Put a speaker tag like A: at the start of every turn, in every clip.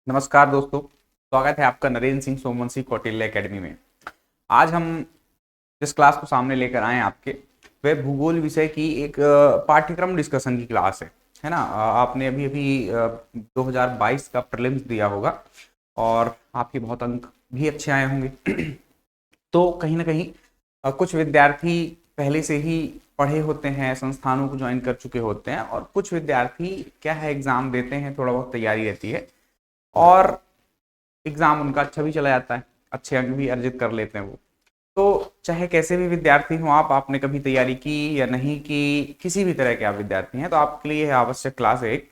A: नमस्कार दोस्तों, स्वागत है आपका नरेंद्र सिंह सोमवंशी कौटिल्य एकेडमी में। आज हम जिस क्लास को सामने लेकर आए हैं आपके, वह भूगोल विषय की एक पाठ्यक्रम डिस्कशन की क्लास है ना। आपने अभी अभी 2022 का प्रीलिम्स दिया होगा और आपके बहुत अंक भी अच्छे आए होंगे। तो कहीं ना कहीं कुछ विद्यार्थी पहले से ही पढ़े होते हैं, संस्थानों को ज्वाइन कर चुके होते हैं, और कुछ विद्यार्थी क्या है एग्जाम देते हैं, थोड़ा बहुत तैयारी रहती है और एग्जाम उनका अच्छा भी चला जाता है, अच्छे अंक भी अर्जित कर लेते हैं वो। तो चाहे कैसे भी विद्यार्थी हो आप, आपने कभी तैयारी की या नहीं की, किसी भी तरह के आप विद्यार्थी हैं, तो आपके लिए आवश्यक क्लास है एक।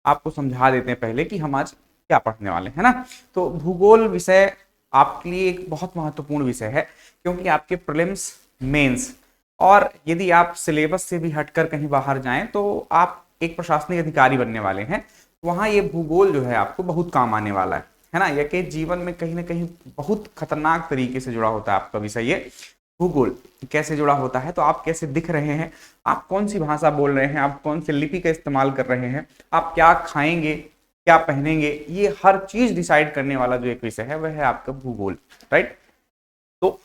A: आपको समझा देते हैं पहले कि हम आज क्या पढ़ने वाले हैं ना। तो भूगोल विषय आपके लिए एक बहुत महत्वपूर्ण विषय है, क्योंकि आपके प्रीलिम्स, मेंस और यदि आप सिलेबस से भी हटकर कहीं बाहर जाएं तो आप एक प्रशासनिक अधिकारी बनने वाले हैं। वहां ये भूगोल जो है आपको बहुत काम आने वाला है ना। यह कि जीवन में कहीं ना कहीं बहुत खतरनाक तरीके से जुड़ा होता है आपका विषय ये भूगोल। कैसे जुड़ा होता है, तो आप कैसे दिख रहे हैं, आप कौन सी भाषा बोल रहे हैं, आप कौन सी लिपि का इस्तेमाल कर रहे हैं, आप क्या खाएंगे, क्या पहनेंगे, ये हर चीज डिसाइड करने वाला जो एक विषय है वह है आपका भूगोल, राइट। तो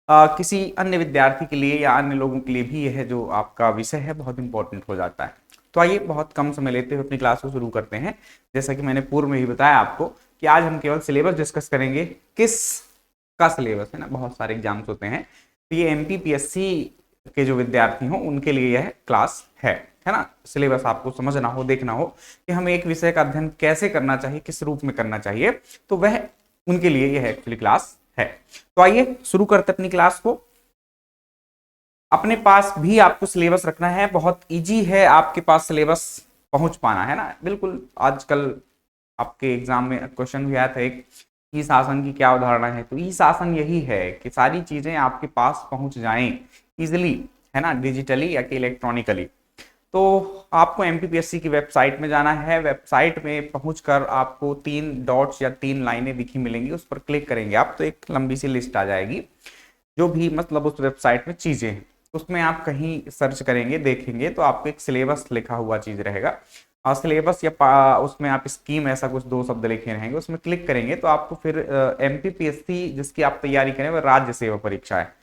A: किसी अन्य विद्यार्थी के लिए या अन्य लोगों के लिए भी यह जो आपका विषय है बहुत इंपॉर्टेंट हो जाता है। तो आइए बहुत कम समय लेते हुए अपनी क्लास को शुरू करते हैं। जैसा कि मैंने पूर्व में ही बताया आपको कि आज हम केवल सिलेबस डिस्कस करेंगे। किस का सिलेबस है ना, बहुत सारे एग्जाम्स होते हैं, तो ये एमपीपीएससी के जो विद्यार्थी हों उनके लिए यह क्लास है ना। सिलेबस आपको समझना हो, देखना हो कि हमें एक विषय का अध्ययन कैसे करना चाहिए, किस रूप में करना चाहिए, तो वह उनके लिए यह एक्चुअली क्लास है। तो आइए शुरू करते अपनी क्लास को। अपने पास भी आपको सिलेबस रखना है, बहुत इजी है आपके पास सिलेबस पहुंच पाना, है ना। बिल्कुल आजकल आपके एग्जाम में क्वेश्चन भी आया था एक, ई शासन की क्या अवधारणा है। तो ई शासन यही है कि सारी चीजें आपके पास पहुंच जाएं इजिली, है ना, डिजिटली या कि इलेक्ट्रॉनिकली। तो आपको एमपीपीएससी की वेबसाइट में जाना है। वेबसाइट में पहुंचकर आपको 3 डॉट्स या 3 लाइनें दिखी मिलेंगी, उस पर क्लिक करेंगे आप तो एक लंबी सी लिस्ट आ जाएगी, जो भी मतलब उस वेबसाइट में चीजें हैं। उसमें आप कहीं सर्च करेंगे, देखेंगे तो आपको एक सिलेबस लिखा हुआ चीज रहेगा, और सिलेबस या उसमें आप स्कीम ऐसा कुछ 2 शब्द लिखे रहेंगे, उसमें क्लिक करेंगे तो आपको फिर एमपीपीएससी जिसकी आप तैयारी करें वह राज्य सेवा परीक्षा है।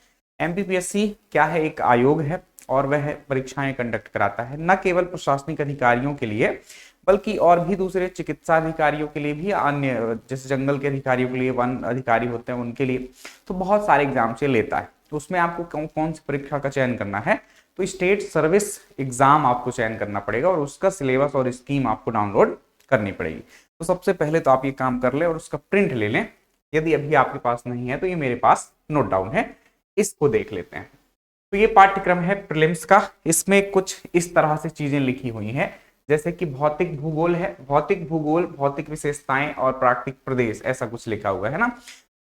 A: एमपीपीएससी क्या है, एक आयोग है और वह परीक्षाएं कंडक्ट कराता है, न केवल प्रशासनिक अधिकारियों के लिए बल्कि और भी दूसरे चिकित्सा अधिकारियों के लिए भी, अन्य जैसे जंगल के अधिकारियों के लिए, वन अधिकारी होते हैं उनके लिए। तो बहुत सारे एग्जाम से लेता है। तो उसमें आपको कौन सी परीक्षा का चयन करना है, तो स्टेट सर्विस एग्जाम आपको चयन करना पड़ेगा और उसका सिलेबस और स्कीम आपको डाउनलोड करनी पड़ेगी। तो सबसे पहले तो आप ये काम कर लें और उसका प्रिंट ले लें। यदि अभी आपके पास नहीं है तो ये मेरे पास नोट डाउन है, इसको देख लेते हैं। तो ये पाठ्यक्रम है प्रीलिम्स का। इसमें कुछ इस तरह से चीजें लिखी हुई हैं, जैसे कि भौतिक भूगोल है, भौतिक भूगोल, भौतिक विशेषताएं और प्राकृतिक प्रदेश, ऐसा कुछ लिखा हुआ है ना।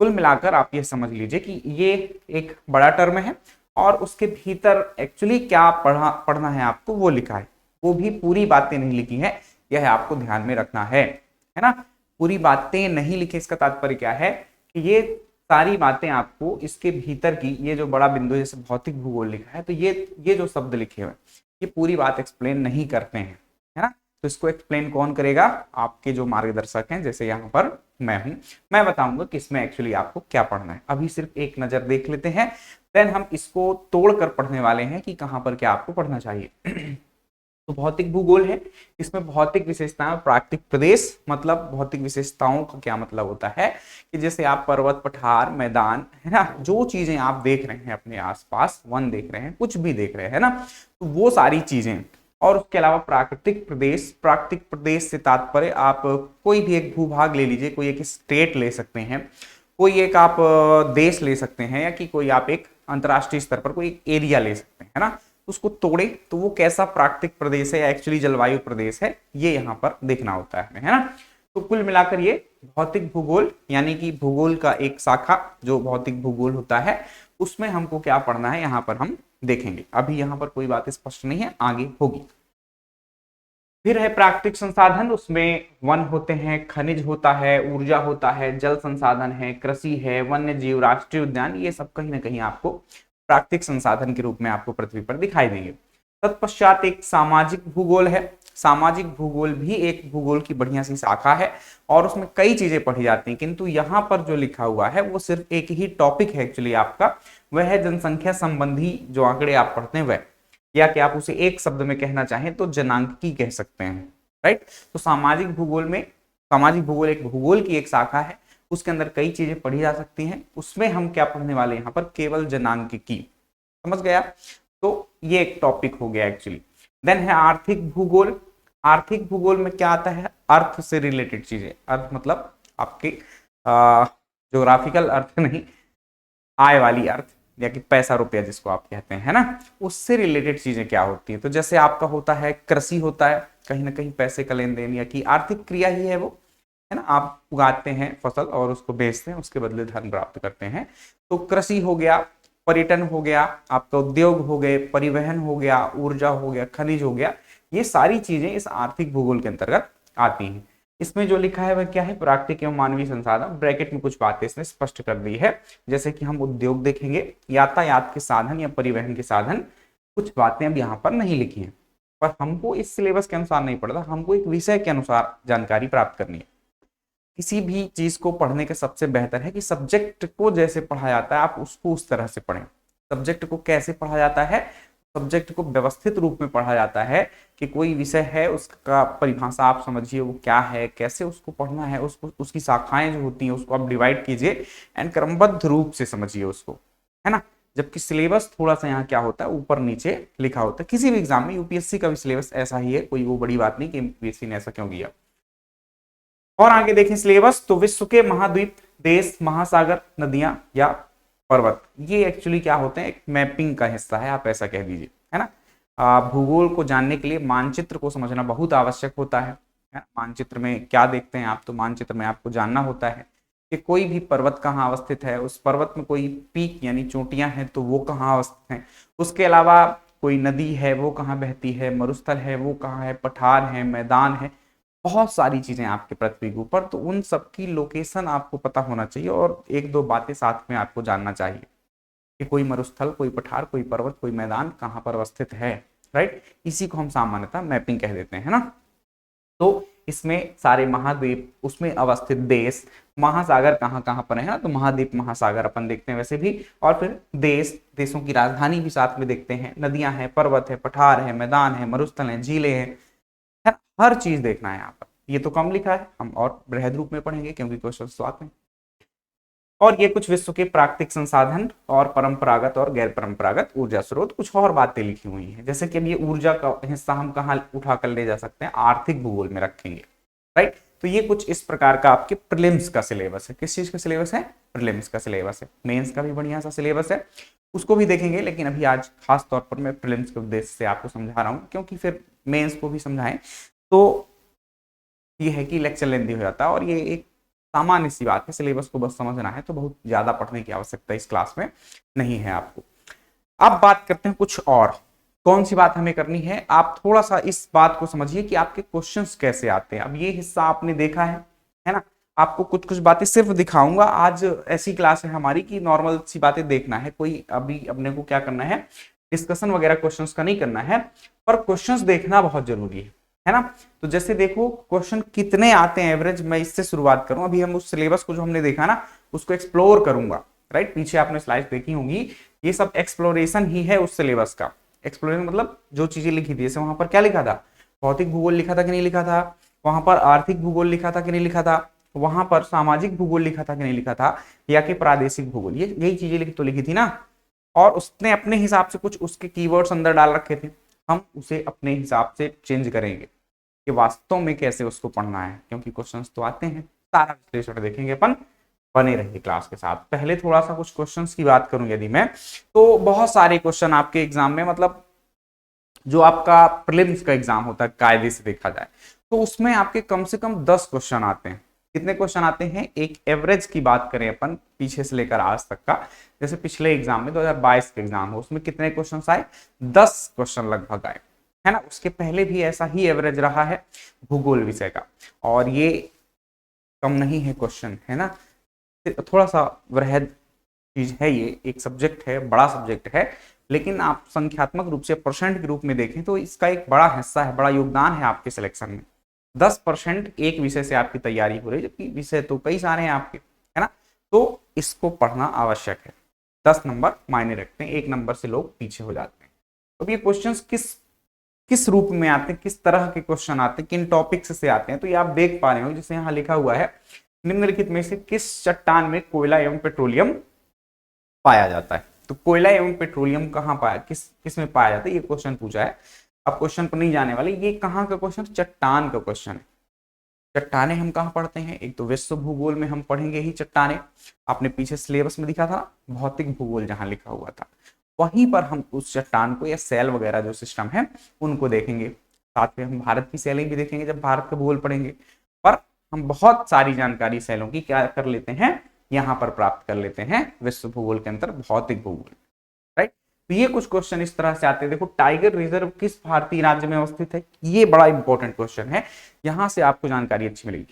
A: कुल मिलाकर आप ये समझ लीजिए कि ये एक बड़ा टर्म है और उसके भीतर एक्चुअली क्या पढ़ना है आपको वो लिखा है। वो भी पूरी बातें नहीं लिखी है, यह आपको ध्यान में रखना है ना। पूरी बातें नहीं लिखी, इसका तात्पर्य क्या है कि ये सारी बातें आपको इसके भीतर की, ये जो बड़ा बिंदु जैसे भौतिक भूगोल लिखा है, तो ये जो शब्द लिखे हुए ये पूरी बात एक्सप्लेन नहीं करते हैं, है ना। तो इसको एक्सप्लेन कौन करेगा, आपके जो मार्गदर्शक हैं, जैसे यहाँ पर मैं हूं, मैं बताऊंगा कि इसमें एक्चुअली आपको क्या पढ़ना है। अभी सिर्फ एक नजर देख लेते हैं, देन हम इसको तोड़कर पढ़ने वाले हैं कि कहां पर क्या आपको पढ़ना चाहिए। तो भौतिक भूगोल है, इसमें भौतिक विशेषताएं, प्राकृतिक प्रदेश, मतलब भौतिक विशेषताओं का क्या मतलब होता है कि जैसे आप पर्वत, पठार, मैदान, है ना, जो चीजें आप देख रहे हैं अपने आसपास, वन देख रहे हैं, कुछ भी देख रहे हैं ना, तो वो सारी चीजें। और उसके अलावा प्राकृतिक प्रदेश, प्राकृतिक प्रदेश से तात्पर्य आप कोई भी एक भूभाग ले लीजिए, कोई एक स्टेट ले सकते हैं, कोई एक आप देश ले सकते हैं, या कि कोई आप एक अंतरराष्ट्रीय स्तर पर कोई एरिया ले सकते हैं, है ना। उसको तोड़े तो वो कैसा प्राकृतिक प्रदेश है या एक्चुअली जलवायु प्रदेश है, ये यहाँ पर देखना होता है ना। तो कुल मिलाकर ये भौतिक भूगोल यानी कि भूगोल का एक शाखा जो भौतिक भूगोल होता है, उसमें हमको क्या पढ़ना है यहाँ पर हम देखेंगे। अभी यहाँ पर कोई बात स्पष्ट नहीं है, आगे होगी। फिर है प्राकृतिक संसाधन, उसमें वन होते हैं, खनिज होता है, ऊर्जा होता है, जल संसाधन है, कृषि है, वन्य जीव, राष्ट्रीय उद्यान, ये सब कहीं ना कहीं आपको प्राकृतिक संसाधन के रूप में आपको पृथ्वी पर दिखाई देंगे। तत्पश्चात एक सामाजिक भूगोल है, सामाजिक भूगोल भी एक भूगोल की बढ़िया सी शाखा है और उसमें कई चीजें पढ़ी जाती हैं, किंतु यहाँ पर जो लिखा हुआ है वो सिर्फ एक ही टॉपिक है एक्चुअली आपका, वह है जनसंख्या संबंधी जो आंकड़े आप पढ़ते हैं वह, या कि आप उसे एक शब्द में कहना चाहें तो जनांकी कह सकते हैं, राइट। तो सामाजिक भूगोल एक भूगोल की एक शाखा है, उसके अंदर कई चीजें पढ़ी जा सकती हैं, उसमें हम क्या पढ़ने वाले हैं यहाँ पर, केवल जनांकिकी, समझ गया। तो ये एक टॉपिक हो गया एक्चुअली। देन है आर्थिक भूगोल। आर्थिक भूगोल में क्या आता है, अर्थ से रिलेटेड चीजें, अर्थ मतलब आपके ज्योग्राफिकल अर्थ नहीं, आय वाली अर्थ, या कि पैसा रुपया जिसको आप कहते हैं, है ना, उससे रिलेटेड चीजें क्या होती है। तो जैसे आपका होता है कृषि, होता है कहीं ना कहीं पैसे का लेन देन या कि आर्थिक क्रिया ही है वो, है ना, आप उगाते हैं फसल और उसको बेचते हैं, उसके बदले धन प्राप्त करते हैं। तो कृषि हो गया, पर्यटन हो गया, आपका उद्योग हो गए, परिवहन हो गया, ऊर्जा हो गया, खनिज हो गया, ये सारी चीजें इस आर्थिक भूगोल के अंतर्गत आती हैं। इसमें जो लिखा है वह क्या है, प्राकृतिक एवं मानवीय संसाधन, ब्रैकेट में कुछ बातें इसने स्पष्ट कर दी है, जैसे कि हम उद्योग देखेंगे, यातायात के साधन या परिवहन के साधन, कुछ बातें अब यहाँ पर नहीं लिखी हैं, पर हमको इस सिलेबस के अनुसार नहीं पढ़ना, हमको एक विषय के अनुसार जानकारी प्राप्त करनी है। किसी भी चीज को पढ़ने का सबसे बेहतर है कि सब्जेक्ट को जैसे पढ़ा जाता है आप उसको उस तरह से पढ़ें। सब्जेक्ट को कैसे पढ़ा जाता है, सब्जेक्ट को व्यवस्थित रूप में पढ़ा जाता है कि कोई विषय है उसका परिभाषा आप समझिए वो क्या है, कैसे उसको पढ़ना है, उसको उसकी शाखाएं जो होती हैं उसको आप डिवाइड कीजिए एंड क्रमबद्ध रूप से समझिए उसको, है ना। जबकि सिलेबस थोड़ा सा यहाँ क्या होता है, ऊपर नीचे लिखा होता है। किसी भी एग्जाम में, यूपीएससी का भी सिलेबस ऐसा ही है, कोई वो बड़ी बात नहीं कि यूपीएससी ने ऐसा क्यों किया। और आगे देखें सिलेबस, तो विश्व के महाद्वीप, देश, महासागर, नदियां या पर्वत, ये एक्चुअली क्या होते हैं, एक मैपिंग का हिस्सा है, आप ऐसा कह दीजिए, है ना। भूगोल को जानने के लिए मानचित्र को समझना बहुत आवश्यक होता है। मानचित्र में क्या देखते हैं आप, तो मानचित्र में आपको जानना होता है कि कोई भी पर्वत कहाँ अवस्थित है, उस पर्वत में कोई पीक यानी चोटियां हैं तो वो कहाँ अवस्थित हैं, उसके अलावा कोई नदी है वो कहाँ बहती है, मरुस्थल है वो कहाँ है, पठार है, मैदान है, बहुत सारी चीजें आपके पृथ्वी के ऊपर, तो उन सबकी लोकेशन आपको पता होना चाहिए और एक दो बातें साथ में आपको जानना चाहिए कि कोई मरुस्थल, कोई पठार, कोई पर्वत, कोई मैदान कहाँ पर अवस्थित है, राइट। इसी को हम सामान्यतः मैपिंग कह देते हैं ना। तो इसमें सारे महाद्वीप, उसमें अवस्थित देश, महासागर कहाँ कहाँ पर है ना, तो महाद्वीप महासागर अपन देखते हैं वैसे भी, और फिर देश, देशों की राजधानी भी साथ में देखते हैं, नदियां हैं, पर्वत है, पठार है, मैदान है, मरुस्थल है, झीलें हैं, हर चीज देखना है यहाँ पर। ये तो कम लिखा है, हम और बृहद रूप में पढ़ेंगे क्योंकि क्वेश्चन तो आते हैं। और ये कुछ विश्व के प्राकृतिक संसाधन और परंपरागत और गैर परंपरागत ऊर्जा स्रोत, कुछ और बातें लिखी हुई हैं, जैसे कि अब ये ऊर्जा का हिस्सा हम कहाँ उठा कर ले जा सकते हैं, आर्थिक भूगोल में रखेंगे, राइट। तो ये कुछ इस प्रकार का आपके प्रीलिम्स का सिलेबस है। किस चीज का सिलेबस है, प्रीलिम्स का सिलेबस है। मेंस का भी बढ़िया सा सिलेबस है, उसको भी देखेंगे, लेकिन अभी आज खास तौर पर मैं प्रीलिम्स के उद्देश्य से आपको समझा रहा हूँ, क्योंकि फिर मेंस को भी समझाएं तो ये है कि लेक्चर लेंदी हो जाता है, और ये एक सामान्य सी बात है, सिलेबस को बस समझना है तो बहुत ज्यादा पढ़ने की आवश्यकता इस क्लास में नहीं है आपको। अब बात करते हैं कुछ और, कौन सी बात हमें करनी है, आप थोड़ा सा इस बात को समझिए कि आपके क्वेश्चंस कैसे आते हैं। अब ये हिस्सा आपने देखा है ना, आपको कुछ कुछ बातें सिर्फ दिखाऊंगा। आज ऐसी क्लास है हमारी कि नॉर्मल सी बातें देखना है, कोई अभी अपने को क्या करना है, डिस्कशन वगैरह क्वेश्चंस का नहीं करना है, पर क्वेश्चंस देखना बहुत जरूरी है ना। तो जैसे देखो क्वेश्चन कितने आते हैं एवरेज, मैं इससे शुरुआत करूं। अभी हम उस सिलेबस को जो हमने देखा ना उसको एक्सप्लोर करूंगा, राइट। पीछे आपने स्लाइड देखी होंगी, ये सब एक्सप्लोरेशन ही है उस सिलेबस का। एक्सप्लोरेशन मतलब जो चीजें लिखी थी, जैसे वहां पर क्या लिखा था, भौतिक भूगोल लिखा था कि नहीं लिखा था, वहां पर आर्थिक भूगोल लिखा था कि नहीं लिखा था, वहां पर सामाजिक भूगोल लिखा था कि नहीं लिखा था, या कि प्रादेशिक भूगोल, ये यही चीजें तो लिखी थी ना। और उसने अपने हिसाब से कुछ उसके कीवर्ड्स अंदर डाल रखे थे, हम उसे अपने हिसाब से चेंज करेंगे कि वास्तव में कैसे उसको पढ़ना है, क्योंकि क्वेश्चंस तो आते हैं, सारा विश्लेषण देखेंगे अपन। बने रहिए क्लास के साथ। पहले थोड़ा सा कुछ क्वेश्चंस की बात करूं यदि मैं, तो बहुत सारे क्वेश्चन आपके एग्जाम में, मतलब जो आपका प्रीलिम्स का एग्जाम होता है कायदे से देखा जाए तो उसमें आपके कम से कम 10 क्वेश्चन आते हैं। कितने क्वेश्चन आते हैं, एक एवरेज की बात करें अपन पीछे से लेकर आज तक का, जैसे पिछले एग्जाम में 2022 के एग्जाम हो उसमें कितने क्वेश्चन आए, 10 क्वेश्चन लगभग आए, है ना। उसके पहले भी ऐसा ही एवरेज रहा है भूगोल विषय का, और ये कम नहीं है क्वेश्चन, है ना। थोड़ा सा वृहद चीज है, ये एक सब्जेक्ट है, बड़ा सब्जेक्ट है, लेकिन आप संख्यात्मक रूप से परसेंट के रूप में देखें तो इसका एक बड़ा हिस्सा है, बड़ा योगदान है आपके सिलेक्शन में। 10% एक विषय से आपकी तैयारी हो रही है, जबकि विषय तो कई सारे हैं आपके, है ना। तो इसको पढ़ना आवश्यक है। 10 नंबर मायने रखते हैं, 1 नंबर से लोग पीछे हो जाते हैं। अब ये क्वेश्चंस किस किस रूप में आते हैं, किस तरह के क्वेश्चन आते हैं, किन टॉपिक्स से आते हैं, तो ये आप देख पा रहे हो जैसे यहाँ लिखा हुआ है, निम्नलिखित में से किस चट्टान में कोयला एवं पेट्रोलियम पाया जाता है। तो कोयला एवं पेट्रोलियम कहाँ पाया, किस में पाया जाता है, ये क्वेश्चन पूछा है। अब क्वेश्चन पर नहीं जाने वाले, ये कहाँ का क्वेश्चन, चट्टान का क्वेश्चन है। चट्टाने हम कहाँ पढ़ते हैं, एक तो विश्व भूगोल में हम पढ़ेंगे ही चट्टाने, आपने पीछे सिलेबस में दिखा था भौतिक भूगोल जहाँ लिखा हुआ था, वहीं पर हम उस चट्टान को या सेल वगैरह जो सिस्टम है उनको देखेंगे। साथ में हम भारत की सेलें भी देखेंगे जब भारत का भूगोल पढ़ेंगे, पर हम बहुत सारी जानकारी सेलों की क्या कर लेते हैं, यहाँ पर प्राप्त कर लेते हैं विश्व भूगोल के अंतर भौतिक भूगोल, राइट। तो ये कुछ क्वेश्चन इस तरह से आते हैं। देखो टाइगर रिजर्व किस भारतीय राज्य में अवस्थित है, ये बड़ा इंपॉर्टेंट क्वेश्चन है, यहां से आपको जानकारी अच्छी मिलेगी।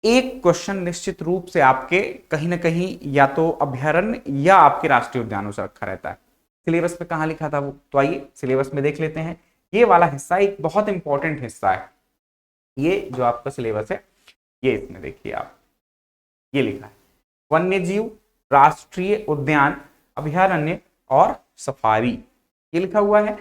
A: एक क्वेश्चन निश्चित रूप से आपके कहीं ना कहीं या तो अभ्यारण्य या आपके राष्ट्रीय उद्यानों से रखा रहता है। सिलेबस में कहाँ लिखा था वो, तो आइए सिलेबस में देख लेते हैं। ये वाला हिस्सा एक बहुत इंपॉर्टेंट हिस्सा है, ये जो आपका सिलेबस है, ये इसमें देखिए आप, ये लिखा है वन्य जीव, राष्ट्रीय उद्यान, अभ्यारण्य और सफारी, ये लिखा हुआ है।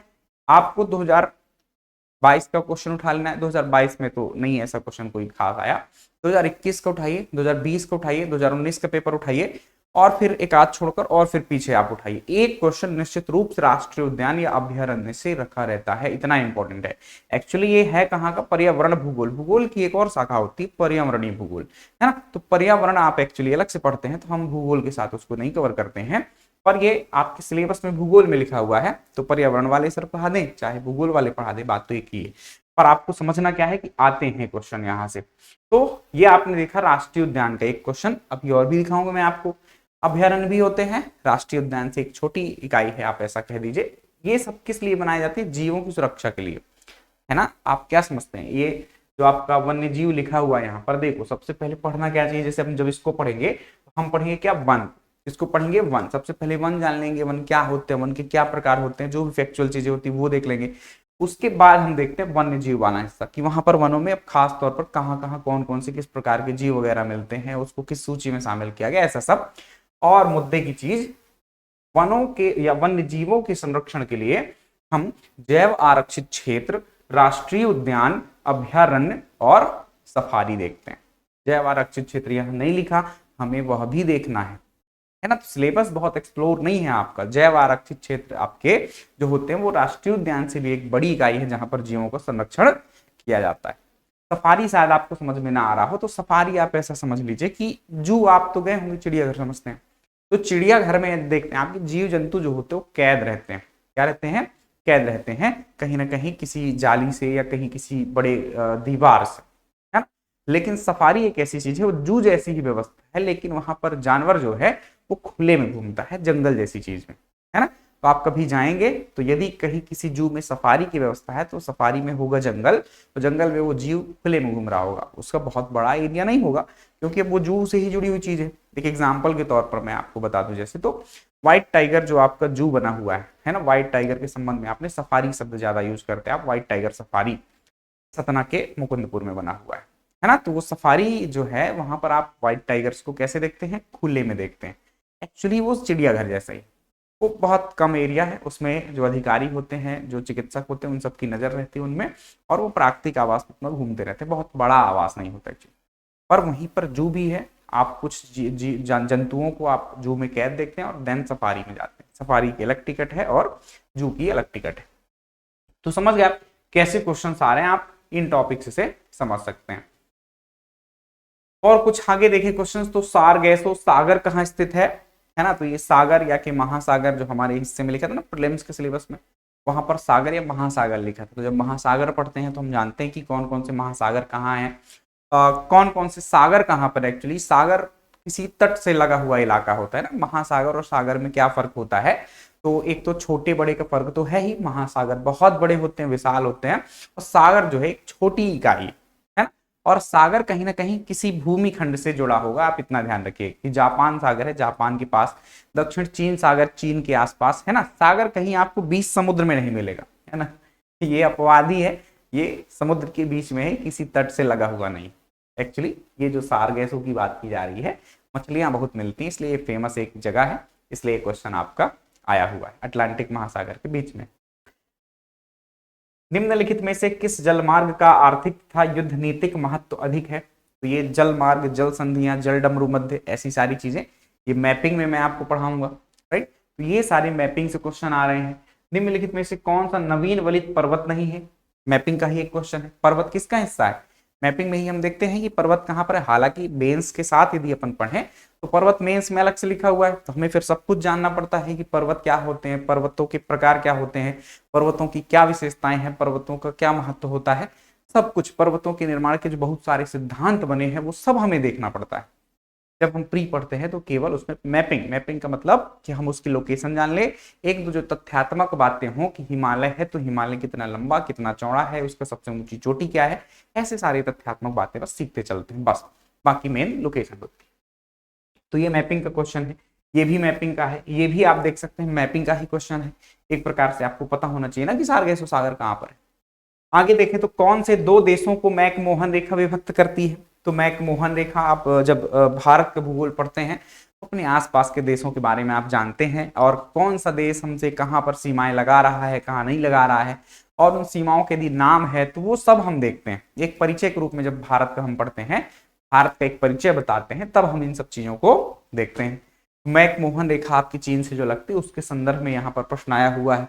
A: आपको 2022 का क्वेश्चन उठा लेना है, 2022 में तो नहीं ऐसा क्वेश्चन कोई खास आया, 2021 का उठाइए, 2020 का उठाइए, 2019 का पेपर उठाइए, और फिर एक आध छोड़कर और फिर पीछे आप उठाइए। एक क्वेश्चन निश्चित रूप से राष्ट्रीय उद्यान या अभ्यारण्य से रखा रहता है, इतना इंपॉर्टेंट है। एक्चुअली ये है कहाँ का, पर्यावरण भूगोल, भूगोल की एक और शाखा होती है पर्यावरणीय भूगोल, है ना। तो पर्यावरण आप एक्चुअली अलग से पढ़ते हैं, तो हम भूगोल के साथ उसको नहीं कवर करते हैं, पर ये आपके सिलेबस में भूगोल में लिखा हुआ है, तो पर्यावरण वाले सर पढ़ा दें चाहे भूगोल वाले पढ़ा दें, बात तो एक ही है। पर आपको समझना क्या है कि आते हैं क्वेश्चन यहाँ से। तो ये आपने देखा राष्ट्रीय उद्यान का एक क्वेश्चन, अभी और भी दिखाऊंगा मैं आपको। अभ्यारण्य भी होते हैं, राष्ट्रीय उद्यान से एक छोटी इकाई है, आप ऐसा कह दीजिए। ये सब किस लिए बनाए जाते हैं, जीवों की सुरक्षा के लिए, है ना। आप क्या समझते हैं, ये जो आपका वन्य जीव लिखा हुआ है यहाँ पर, देखो सबसे पहले पढ़ना क्या चाहिए, जैसे हम जब इसको पढ़ेंगे तो हम पढ़ेंगे क्या, वन, इसको पढ़ेंगे वन, सबसे पहले वन जान लेंगे, वन क्या होते हैं, वन के क्या प्रकार होते हैं, जो भी फैक्चुअल चीजें होती है वो देख लेंगे। उसके बाद हम देखते हैं वन्य जीव वाला हिस्सा, कि वहां पर वनों में अब खास तौर पर कहाँ कहाँ कौन कौन से किस प्रकार के जीव वगैरह मिलते हैं, उसको किस सूची में शामिल किया गया, ऐसा सब। और मुद्दे की चीज, वनों के या वन्य जीवों के संरक्षण के लिए हम जैव आरक्षित क्षेत्र, राष्ट्रीय उद्यान, अभ्यारण्य और सफारी देखते हैं। जैव आरक्षित क्षेत्र यहाँ नहीं लिखा, हमें वह भी देखना है ना। तो सिलेबस बहुत एक्सप्लोर नहीं है आपका। जैव आरक्षित क्षेत्र आपके जो होते हैं वो राष्ट्रीय उद्यान से भी एक बड़ी इकाई है जहां पर जीवों का संरक्षण किया जाता है। सफारी शायद आपको समझ में ना आ रहा हो, तो सफारी आप ऐसा समझ लीजिए कि जू, आप तो गए होंगे चिड़ियाघर समझते हैं, तो चिड़ियाघर में देखते हैं आपके जीव जंतु जो होते हैं वो कैद रहते हैं, क्या रहते हैं, कैद रहते हैं कहीं ना कहीं किसी जाली से या कहीं किसी बड़े दीवार से, है ना। लेकिन सफारी एक ऐसी चीज है, वो जू जैसी ही व्यवस्था है, लेकिन वहां पर जानवर जो है वो खुले में घूमता है, जंगल जैसी चीज में, है ना। तो आप कभी जाएंगे तो यदि कहीं किसी जू में सफारी की व्यवस्था है, तो सफारी में होगा जंगल, तो जंगल में वो जीव खुले में घूम रहा होगा, उसका बहुत बड़ा एरिया नहीं होगा, क्योंकि अब वो जू से ही जुड़ी हुई चीज है। एक एग्जाम्पल के तौर पर मैं आपको बता दूं, जैसे तो व्हाइट टाइगर जो आपका जू बना हुआ है ना, व्हाइट टाइगर के संबंध में आपने सफारी शब्द ज्यादा यूज करते हैं आप, व्हाइट टाइगर सफारी सतना के मुकुंदपुर में बना हुआ है ना। तो वो सफारी जो है वहां पर आप व्हाइट टाइगर्स को कैसे देखते हैं, खुले में देखते हैं। एक्चुअली वो चिड़ियाघर जैसा ही, वो बहुत कम एरिया है, उसमें जो अधिकारी होते हैं, जो चिकित्सक होते हैं, उन सबकी नजर रहती है उनमें, और वो प्राकृतिक आवास में घूमते रहते हैं, बहुत बड़ा आवास नहीं होता एक्चुअली। पर वहीं पर जू भी है, आप कुछ जंतुओं को आप जू में कैद देखते हैं और देन सफारी में जाते हैं। सफारी की अलग टिकट है और जू की अलग टिकट है। तो समझ गए आप कैसे क्वेश्चन आ रहे हैं, आप इन टॉपिक्स से समझ सकते हैं। और कुछ आगे देखें क्वेश्चंस, तो सार गैसों, सागर कहाँ स्थित है ना। तो ये सागर या कि महासागर जो हमारे हिस्से में लिखा था ना प्रीलिम्स के सिलेबस में, वहां पर सागर या महासागर लिखा था। तो जब महासागर पढ़ते हैं तो हम जानते हैं कि कौन कौन से महासागर कहाँ हैं, कौन कौन से सागर कहाँ पर। एक्चुअली सागर किसी तट से लगा हुआ इलाका होता है ना। महासागर और सागर में क्या फर्क होता है, तो एक तो छोटे बड़े का फर्क तो है ही, महासागर बहुत बड़े होते हैं, विशाल होते हैं, और सागर जो है एक छोटी इकाई है ना। और सागर कहीं ना कहीं किसी भूमि खंड से जुड़ा होगा। आप इतना ध्यान रखिए कि जापान सागर है जापान के पास, दक्षिण चीन सागर चीन के आसपास, है ना। सागर कहीं आपको बीच समुद्र में नहीं मिलेगा, है ना, ये अपवाद ही है, ये समुद्र के बीच में है, किसी तट से लगा हुआ नहीं। एक्चुअली ये जो सारगैसों की बात की जा रही है, मछलियां बहुत मिलती हैं, इसलिए फेमस एक जगह है, इसलिए क्वेश्चन आपका आया हुआ है अटलांटिक महासागर के बीच में। निम्नलिखित में से किस जलमार्ग का आर्थिक तथा युद्ध नीतिक महत्व अधिक है? तो ये जल मार्ग, जल संधियां, जल डमरू मध्य, ऐसी सारी चीजें ये मैपिंग में मैं आपको पढ़ाऊंगा, राइट। तो ये सारे मैपिंग से क्वेश्चन आ रहे हैं। निम्नलिखित में से कौन सा नवीन वलित पर्वत नहीं है? मैपिंग का ही एक क्वेश्चन है। पर्वत किसका हिस्सा है? मैपिंग में ही हम देखते हैं कि पर्वत कहाँ पर है। हालांकि मेंस के साथ यदि अपन पढ़ें तो पर्वत मेंस में अलग से लिखा हुआ है, तो हमें फिर सब कुछ जानना पड़ता है कि पर्वत क्या होते हैं, पर्वतों के प्रकार क्या होते हैं, पर्वतों की क्या विशेषताएं हैं, पर्वतों का क्या महत्व होता है, सब कुछ पर्वतों के निर्माण के जो बहुत सारे सिद्धांत बने हैं वो सब हमें देखना पड़ता है। जब हम प्री पढ़ते हैं तो केवल उसमें मैपिंग का मतलब कि हम उसकी लोकेशन जान ले, एक दो जो तथ्यात्मक बातें हों कि हिमालय है तो हिमालय कितना लंबा कितना चौड़ा है, उसका सबसे ऊंची चोटी क्या है, ऐसे सारे तथ्यात्मक बातें बस सीखते चलते हैं, बस बाकी मेन लोकेशन होती है। तो ये मैपिंग का क्वेश्चन है, ये भी मैपिंग का है, ये भी आप देख सकते हैं मैपिंग का ही क्वेश्चन है। एक प्रकार से आपको पता होना चाहिए ना कि सारगैसो सागर कहाँ पर है। आगे देखें तो कौन से दो देशों को मैकमोहन रेखा विभक्त करती है? तो मैकमोहन रेखा, आप जब भारत का भूगोल पढ़ते हैं तो अपने आसपास के देशों के बारे में आप जानते हैं, और कौन सा देश हमसे कहाँ पर सीमाएं लगा रहा है, कहाँ नहीं लगा रहा है, और उन सीमाओं के यदि नाम है तो वो सब हम देखते हैं। एक परिचय के रूप में जब भारत का हम पढ़ते हैं, भारत का एक परिचय बताते हैं, तब हम इन सब चीजों को देखते हैं। मैकमोहन रेखा आपकी चीन से जो लगती है उसके संदर्भ में यहाँ पर प्रश्न आया हुआ है।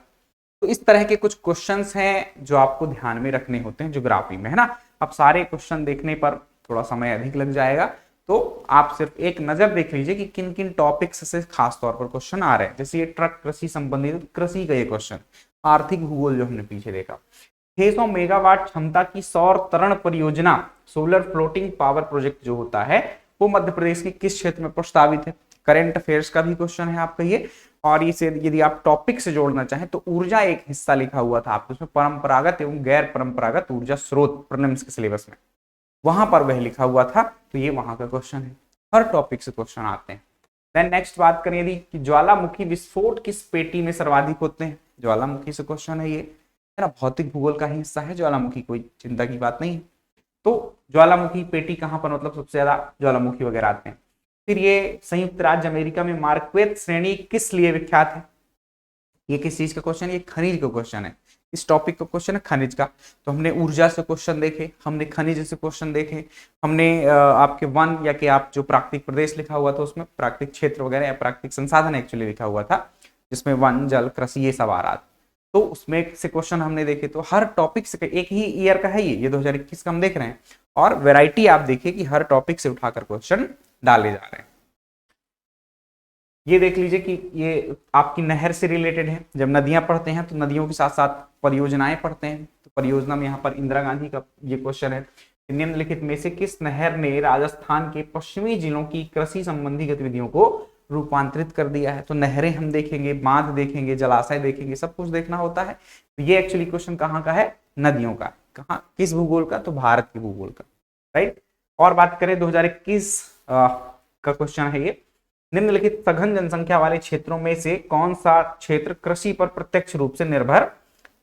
A: तो इस तरह के कुछ क्वेश्चंस हैं जो आपको ध्यान में रखने होते हैं ज्योग्राफी में, है ना। अब सारे क्वेश्चन देखने पर थोड़ा समय अधिक लग जाएगा, तो आप सिर्फ एक नजर देख लीजिए कि किन किन टॉपिक्स से खास तौर पर क्वेश्चन आ रहे हैं। जैसे ये ट्रक कृषि संबंधित कृषि का ये क्वेश्चन, आर्थिक भूगोल जो हमने पीछे देखा, 600 मेगावाट क्षमता की सौर तरण परियोजना, सोलर फ्लोटिंग पावर प्रोजेक्ट जो होता है वो मध्य प्रदेश के किस क्षेत्र में प्रस्तावित है? करंट अफेयर्स का भी क्वेश्चन है आपका ये। और इसे यदि आप टॉपिक से जोड़ना चाहें तो ऊर्जा एक हिस्सा लिखा हुआ था आपको, उसमें परंपरागत एवं गैर परंपरागत ऊर्जा स्रोत प्रीलिम्स के सिलेबस में वहां पर वह लिखा हुआ था, तो ये वहां का क्वेश्चन है। हर टॉपिक से क्वेश्चन आते हैं। देन नेक्स्ट बात करें यदि कि ज्वालामुखी विस्फोट किस पेटी में सर्वाधिक होते हैं? ज्वालामुखी से क्वेश्चन है ये, है ना, भौतिक भूगोल का ही हिस्सा है ज्वालामुखी, कोई चिंता की बात नहीं है। तो ज्वालामुखी पेटी कहां पर, मतलब सबसे ज्यादा ज्वालामुखी वगैरह आते हैं। फिर ये संयुक्त राज्य अमेरिका में मार्क्वेत श्रेणी किस लिए विख्यात है? ये किस चीज का क्वेश्चन है? ये खनिज का क्वेश्चन है, इस टॉपिक का क्वेश्चन है खनिज का। तो हमने ऊर्जा से क्वेश्चन देखे, हमने खनिज से क्वेश्चन देखे, हमने आपके वन या कि आप जो प्राकृतिक प्रदेश लिखा हुआ था उसमें प्राकृतिक क्षेत्र वगैरह या प्राकृतिक संसाधन एक्चुअली लिखा हुआ था, जिसमें वन जल कृषि ये सब आ रहा था, तो उसमें से क्वेश्चन हमने देखे। तो हर टॉपिक से, एक ही ईयर का है ये 2021 का हम देख रहे हैं, और वैरायटी आप देखिए कि हर टॉपिक से उठाकर क्वेश्चन डाले जा रहे हैं। ये देख लीजिए कि ये आपकी नहर से रिलेटेड है। जब नदियां पढ़ते हैं तो नदियों के साथ साथ परियोजनाएं पढ़ते हैं, तो परियोजना में यहाँ पर इंदिरा गांधी का ये क्वेश्चन है। निम्नलिखित में से किस नहर ने राजस्थान के पश्चिमी जिलों की कृषि संबंधी गतिविधियों को रूपांतरित कर दिया है? तो नहरें हम देखेंगे, बांध देखेंगे, जलाशय देखेंगे, सब कुछ देखना होता है। तो ये एक्चुअली क्वेश्चन कहाँ का है? नदियों का। कहाँ, किस भूगोल का? तो भारत के भूगोल का, राइट। और बात करें 2021 का क्वेश्चन है ये, निम्नलिखित सघन जनसंख्या वाले क्षेत्रों में से कौन सा क्षेत्र कृषि पर प्रत्यक्ष रूप से निर्भर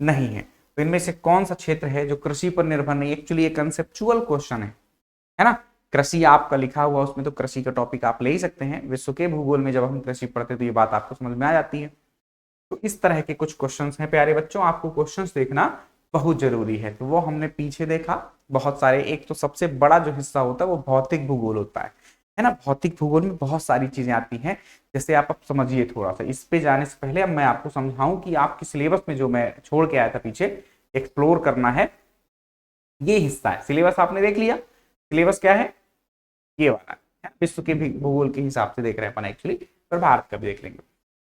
A: नहीं है? तो इनमें से कौन सा क्षेत्र है जो कृषि पर निर्भर नहीं? एक्चुअली ये कंसेप्चुअल क्वेश्चन है ना। कृषि आपका लिखा हुआ उसमें तो कृषि का टॉपिक आप ले ही सकते हैं। विश्व के भूगोल में जब हम कृषि पढ़ते तो ये बात आपको समझ में आ जाती है। तो इस तरह के कुछ क्वेश्चंस हैं प्यारे बच्चों, आपको क्वेश्चंस देखना बहुत जरूरी है। तो वो हमने पीछे देखा बहुत सारे। एक तो सबसे बड़ा जो हिस्सा होता है वो भौतिक भूगोल होता है ना। भौतिक भूगोल में बहुत सारी चीजें आती हैं, जैसे आप अब समझिए थोड़ा सा। इस पे जाने से पहले अब मैं आपको समझाऊं कि आपके सिलेबस में जो मैं छोड़ के आया था पीछे, एक्सप्लोर करना है, ये हिस्सा है। सिलेबस आपने देख लिया, सिलेबस क्या है? ये वाला है। विश्व के भी भूगोल के हिसाब से देख रहे हैं अपन एक्चुअली, पर भारत का भी देख लेंगे।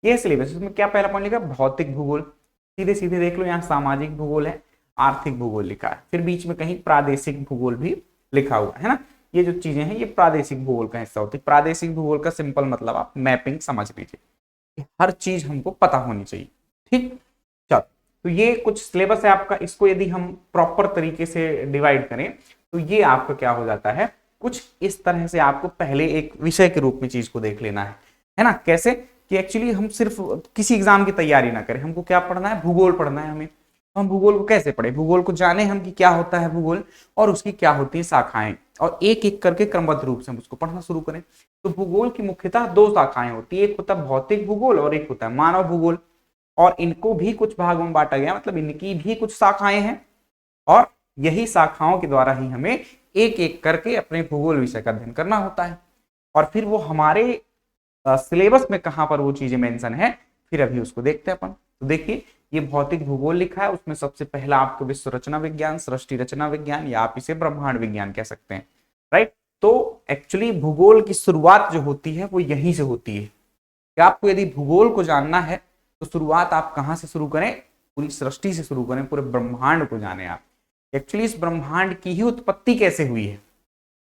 A: ये सिलेबस, इसमें क्या पहला पॉइंट लिखा? भौतिक भूगोल। सीधे सीधे देख लो, यहाँ सामाजिक भूगोल है, आर्थिक भूगोल लिखा है, फिर बीच में कहीं प्रादेशिक भूगोल भी लिखा हुआ है ना। ये जो चीजें हैं ये प्रादेशिक भूगोल का हिस्सा होती है। प्रादेशिक भूगोल का सिंपल मतलब आप मैपिंग समझ लीजिए, हर चीज हमको पता होनी चाहिए, ठीक। चलो, तो ये कुछ सिलेबस है आपका। इसको यदि हम प्रॉपर तरीके से डिवाइड करें तो ये आपका क्या हो जाता है, कुछ इस तरह से आपको पहले एक विषय के रूप में चीज को देख लेना है ना। कैसे कि एक्चुअली हम सिर्फ किसी एग्जाम की तैयारी ना करें, हमको क्या पढ़ना है, भूगोल पढ़ना है हमें। तो हम भूगोल को कैसे पढ़े, भूगोल को जाने हम कि क्या होता है भूगोल और उसकी क्या होती है शाखाएं, और एक एक करके क्रमबद्ध रूप से हम उसको पढ़ना शुरू करें। तो भूगोल की मुख्यतः दो शाखाएं होती है, एक होता है भौतिक भूगोल और एक होता है मानव भूगोल। और इनको भी कुछ भागों में बांटा गया, मतलब इनकी भी कुछ शाखाएं हैं, और यही शाखाओं के द्वारा ही हमें एक एक करके अपने भूगोल विषय का अध्ययन करना होता है। और फिर वो हमारे सिलेबस में कहां पर वो चीजें मेंशन है, फिर अभी उसको देखते हैं अपन। तो देखिए ये भौतिक भूगोल लिखा है, उसमें सबसे पहला आपको विश्व रचना विज्ञान, सृष्टि रचना विज्ञान, या आप इसे ब्रह्मांड विज्ञान कह सकते हैं, राइट। तो एक्चुअली भूगोल की शुरुआत जो होती है वो यहीं से होती है कि आपको यदि भूगोल को जानना है तो शुरुआत आप कहां से शुरू करें, पूरी सृष्टि से शुरू करें, पूरे ब्रह्मांड को जाने आप। एक्चुअली इस ब्रह्मांड की ही उत्पत्ति कैसे हुई है,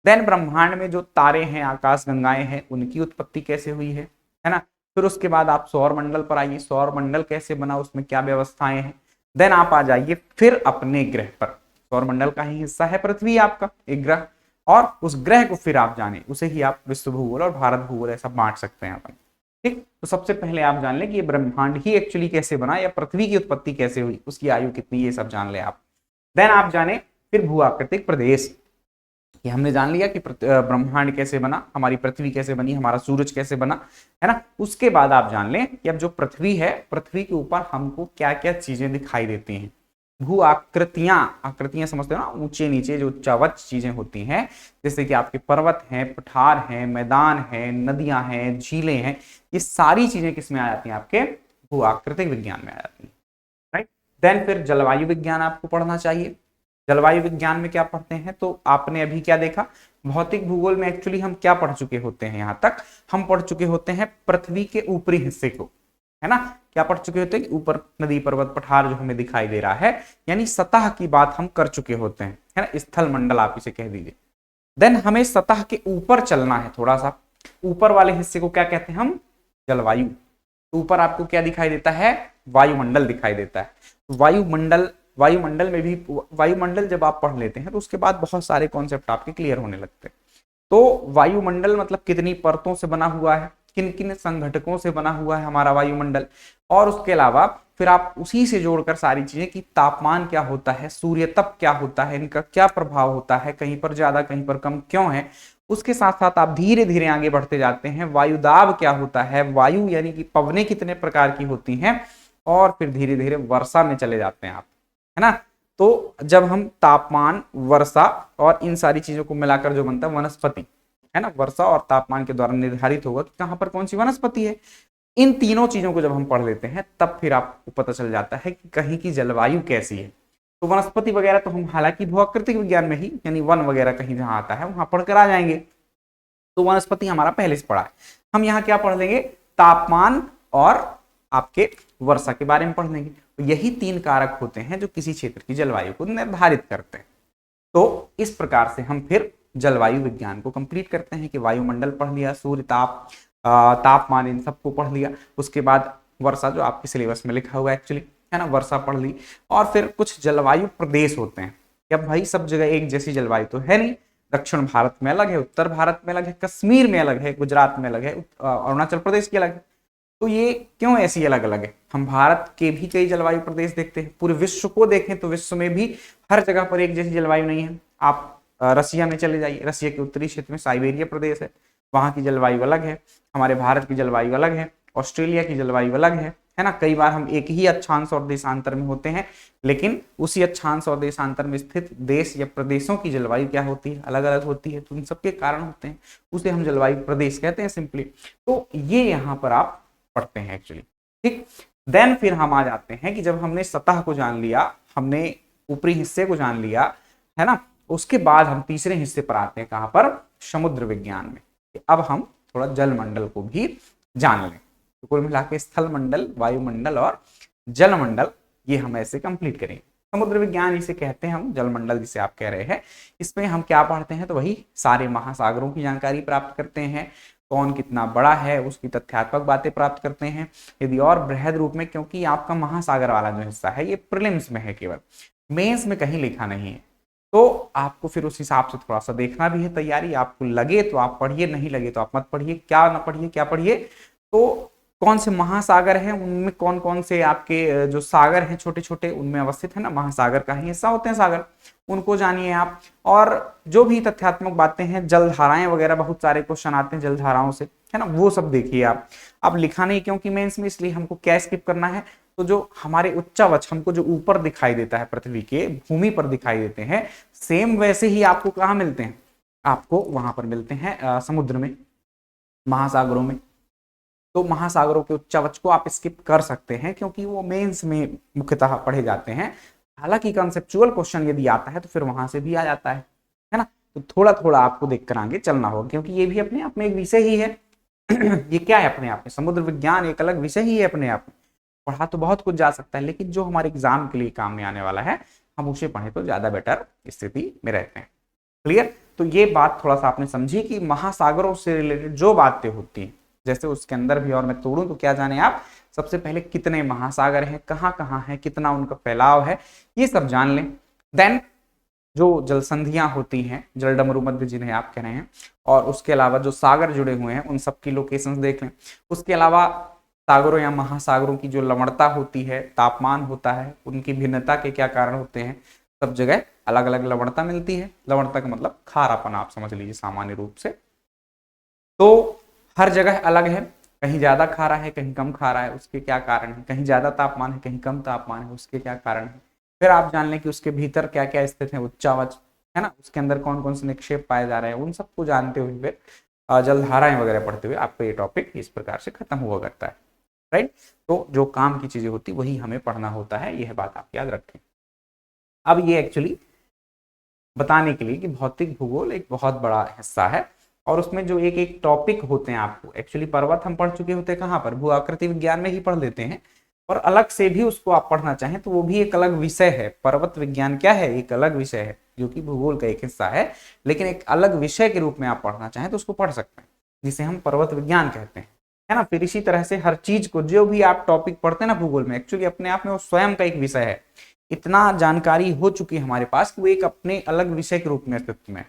A: देन ब्रह्मांड में जो तारे हैं, आकाश गंगाएं हैं, उनकी उत्पत्ति कैसे हुई है ना। फिर उसके बाद आप सौर मंडल पर आइए, सौर मंडल कैसे बना, उसमें क्या व्यवस्थाएं हैं। देन आप आ जाइए फिर अपने ग्रह पर, सौर मंडल का ही हिस्सा है पृथ्वी आपका एक ग्रह, और उस ग्रह को फिर आप जाने, उसे ही आप विश्व भूगोल और भारत भूगोल ऐसा बांट सकते हैं अपन, ठीक। तो सबसे पहले आप जान लें कि ये ब्रह्मांड ही एक्चुअली कैसे बना, या पृथ्वी की उत्पत्ति कैसे हुई, उसकी आयु कितनी, ये सब जान ले आप। देन आप जाने फिर भू आकृतिक प्रदेश, ये हमने जान लिया कि ब्रह्मांड कैसे बना, हमारी पृथ्वी कैसे बनी, हमारा सूरज कैसे बना, है ना। उसके बाद आप जान लें कि अब जो पृथ्वी है, पृथ्वी के ऊपर हमको क्या क्या चीजें दिखाई देती हैं, भू आकृतियां, आकृतियां समझते हो ना, ऊंचे नीचे जो उच्चावच चीजें होती हैं, जैसे कि आपके पर्वत हैं, पठार हैं, मैदान हैं, नदियां हैं, झीलें हैं, ये सारी चीजें किस में आ जाती हैं, आपके भू आकृतिक विज्ञान में आ जाती हैं, राइट। देन फिर जलवायु विज्ञान आपको पढ़ना चाहिए। जलवायु विज्ञान में क्या पढ़ते हैं, तो आपने अभी क्या देखा, भौतिक भूगोल में एक्चुअली हम क्या पढ़ चुके होते हैं, यहां तक हम पढ़ चुके होते हैं पृथ्वी के ऊपरी हिस्से को, है ना। क्या पढ़ चुके होते हैं कि ऊपर नदी पर्वत पठार जो हमें दिखाई दे रहा है, यानी सतह की बात हम कर चुके होते हैं, है ना, स्थल मंडल आप इसे कह दीजिए। देन हमें सतह के ऊपर चलना है, थोड़ा सा ऊपर वाले हिस्से को क्या कहते हैं हम, जलवायु। ऊपर आपको क्या दिखाई देता है, वायुमंडल दिखाई देता है। वायुमंडल में भी, वायुमंडल जब आप पढ़ लेते हैं तो उसके बाद बहुत सारे कॉन्सेप्ट आपके क्लियर होने लगते हैं। तो वायुमंडल मतलब कितनी परतों से बना हुआ है, किन किन संघटकों से बना हुआ है हमारा वायुमंडल, और उसके अलावा फिर आप उसी से जोड़कर सारी चीजें कि तापमान क्या होता है, सूर्य तप क्या होता है, इनका क्या प्रभाव होता है, कहीं पर ज्यादा कहीं पर कम क्यों है। उसके साथ साथ आप धीरे धीरे आगे बढ़ते जाते हैं, वायुदाब क्या होता है, वायु यानी कि पवनें कितने प्रकार की होती हैं, और फिर धीरे धीरे वर्षा में चले जाते हैं आप, है ना। तो जब हम तापमान, वर्षा और इन सारी चीजों को मिलाकर जो बनता है वनस्पति, है ना, वर्षा और तापमान के द्वारा निर्धारित होगा कि कहां पर कौन सी वनस्पति है। इन तीनों चीजों को जब हम पढ़ लेते हैं तब फिर आपको पता चल जाता है कि कहीं की जलवायु कैसी है। तो वनस्पति वगैरह तो हम हालांकि भूआकृतिक विज्ञान में ही, यानी वन वगैरह कहीं जहां आता है वहां पढ़कर आ जाएंगे, तो वनस्पति हमारा पहले से पढ़ा है। हम यहाँ क्या पढ़ लेंगे, तापमान और आपके वर्षा के बारे में पढ़ लेंगे। तो यही तीन कारक होते हैं जो किसी क्षेत्र की जलवायु को निर्धारित करते हैं। तो इस प्रकार से हम फिर जलवायु विज्ञान को कंप्लीट करते हैं कि वायुमंडल पढ़ लिया, सूर्य ताप, तापमान, इन सबको पढ़ लिया। उसके बाद वर्षा जो आपके सिलेबस में लिखा हुआ है एक्चुअली, है ना, वर्षा पढ़ ली। और फिर कुछ जलवायु प्रदेश होते हैं, अब भाई सब जगह एक जैसी जलवायु तो है नहीं, दक्षिण भारत में अलग है, उत्तर भारत में अलग है, कश्मीर में अलग है, गुजरात में अलग है, अरुणाचल प्रदेश की अलग है। तो ये क्यों ऐसी अलग अलग है, हम भारत के भी कई जलवायु प्रदेश देखते हैं, पूरे विश्व को देखें तो विश्व में भी हर जगह पर एक जैसी जलवायु नहीं है। आप रसिया में चले जाइए, रसिया के उत्तरी क्षेत्र में साइबेरिया प्रदेश है, वहां की जलवायु अलग है, हमारे भारत की जलवायु अलग है, ऑस्ट्रेलिया की जलवायु अलग है ना। कई बार हम एक ही अक्षांश और देशांतर में होते हैं, लेकिन उसी अक्षांश और देशांतर में स्थित देश या प्रदेशों की जलवायु क्या होती है, अलग अलग होती है। तो इन सबके कारण होते हैं, उसे हम जलवायु प्रदेश कहते हैं सिंपली। तो ये यहाँ पर आप पढ़ते हैं एक्चुअली, ठीक। देन फिर हम आ जाते हैं कि जब हमने सतह को जान लिया, हमने ऊपरी हिस्से को जान लिया, है ना, उसके बाद हम तीसरे हिस्से पर आते हैं, कहां पर, समुद्र विज्ञान में। अब हम थोड़ा जल मंडल को भी जान लें। तो कुल मिला के स्थल मंडल, वायुमंडल और जल मंडल, ये हम ऐसे कंप्लीट करेंगे। समुद्र विज्ञान इसे कहते हैं हम, जल मंडल जिसे आप कह रहे हैं, इसमें हम क्या पढ़ते हैं, तो वही सारे महासागरों की जानकारी प्राप्त करते हैं, कौन कितना बड़ा है उसकी तथ्यात्मक बातें प्राप्त करते हैं, यदि और बृहद रूप में, क्योंकि आपका महासागर वाला जो हिस्सा है ये प्रीलिम्स में है, केवल मेंस में कहीं लिखा नहीं है। तो आपको फिर उस हिसाब से थोड़ा सा देखना भी है तैयारी। आपको लगे तो आप पढ़िए, नहीं लगे तो आप मत पढ़िए। क्या ना पढ़िए, क्या पढ़िए, तो कौन से महासागर हैं, उनमें कौन कौन से आपके जो सागर हैं छोटे छोटे उनमें अवस्थित है ना, महासागर का ही हिस्सा होते हैं सागर, उनको जानिए आप। और जो भी तथ्यात्मक बातें हैं, जलधाराएं वगैरह बहुत सारे क्वेश्चन आते हैं जलधाराओं से, है ना, वो सब देखिए आप। अब लिखा नहीं क्योंकि मेंस में, इसलिए हमको क्या स्किप करना है, तो जो हमारे उच्चावच हमको जो ऊपर दिखाई देता है, पृथ्वी के भूमि पर दिखाई देते हैं, सेम वैसे ही आपको कहाँ मिलते हैं, आपको वहां पर मिलते हैं समुद्र में, महासागरों में। तो महासागरों के उच्चावच को आप स्किप कर सकते हैं क्योंकि वो मेंस में मुख्यतः पढ़े जाते हैं। हालांकि कंसेप्चुअल क्वेश्चन यदि आता है तो फिर वहां से भी आ जाता है ना। तो थोड़ा थोड़ा आपको देख कर आगे चलना होगा क्योंकि ये भी अपने आप में एक विषय ही है। ये क्या है अपने आप में, समुद्र विज्ञान एक अलग विषय ही है अपने आप में। पढ़ा तो बहुत कुछ जा सकता है, लेकिन जो हमारे एग्जाम के लिए काम में आने वाला है हम उसे पढ़े तो ज्यादा बेटर स्थिति में रहते हैं। क्लियर। तो ये बात थोड़ा सा आपने समझी कि महासागरों से रिलेटेड जो बातें होती हैं, जैसे उसके अंदर भी और मैं तोड़ूं तो क्या जाने आप, सबसे पहले कितने महासागर हैं, कहाँ कहाँ हैं, कितना उनका फैलाव है, ये सब जान लें। देन जो जल संधियां होती हैं, जलडमरू मध्य जिन्हें आप कह रहे हैं, और उसके अलावा जो सागर जुड़े हुए हैं उन सबकी लोकेशंस देख लें। उसके अलावा सागरों या महासागरों की जो लवणता होती है, तापमान होता है, उनकी भिन्नता के क्या कारण होते हैं, सब जगह अलग अलग लवणता मिलती है। लवणता का मतलब खारापन आप समझ लीजिए सामान्य रूप से। तो हर जगह अलग है, कहीं ज्यादा खारा है, कहीं कम खारा है, उसके क्या कारण है, कहीं ज्यादा तापमान है, कहीं कम तापमान है, उसके क्या कारण है। फिर आप जान लें कि उसके भीतर क्या क्या स्थित है, उच्चावच है ना, उसके अंदर कौन कौन से निक्षेप पाए जा रहे हैं, उन सबको जानते हुए फिर जलधाराएं वगैरह पढ़ते हुए आपको ये टॉपिक इस प्रकार से खत्म हुआ करता है। राइट। तो जो काम की चीजें होती वही हमें पढ़ना होता है, यह बात आप याद रखें। अब ये एक्चुअली बताने के लिए कि भौतिक भूगोल एक बहुत बड़ा हिस्सा है और उसमें जो एक एक टॉपिक होते हैं, आपको एक्चुअली पर्वत हम पढ़ चुके होते हैं कहाँ पर, भू आकृति विज्ञान में ही पढ़ लेते हैं। और अलग से भी उसको आप पढ़ना चाहें तो वो भी एक अलग विषय है। पर्वत विज्ञान क्या है, एक अलग विषय है जो कि भूगोल का एक हिस्सा है, लेकिन एक अलग विषय के रूप में आप पढ़ना चाहें तो उसको पढ़ सकते हैं, जिसे हम पर्वत विज्ञान कहते हैं, है ना। फिर इसी तरह से हर चीज को जो भी आप टॉपिक पढ़ते हैं ना भूगोल में, एक्चुअली अपने आप में वो स्वयं का एक विषय है। इतना जानकारी हो चुकी है हमारे पास कि वो एक अपने अलग विषय के रूप में अस्तित्व में।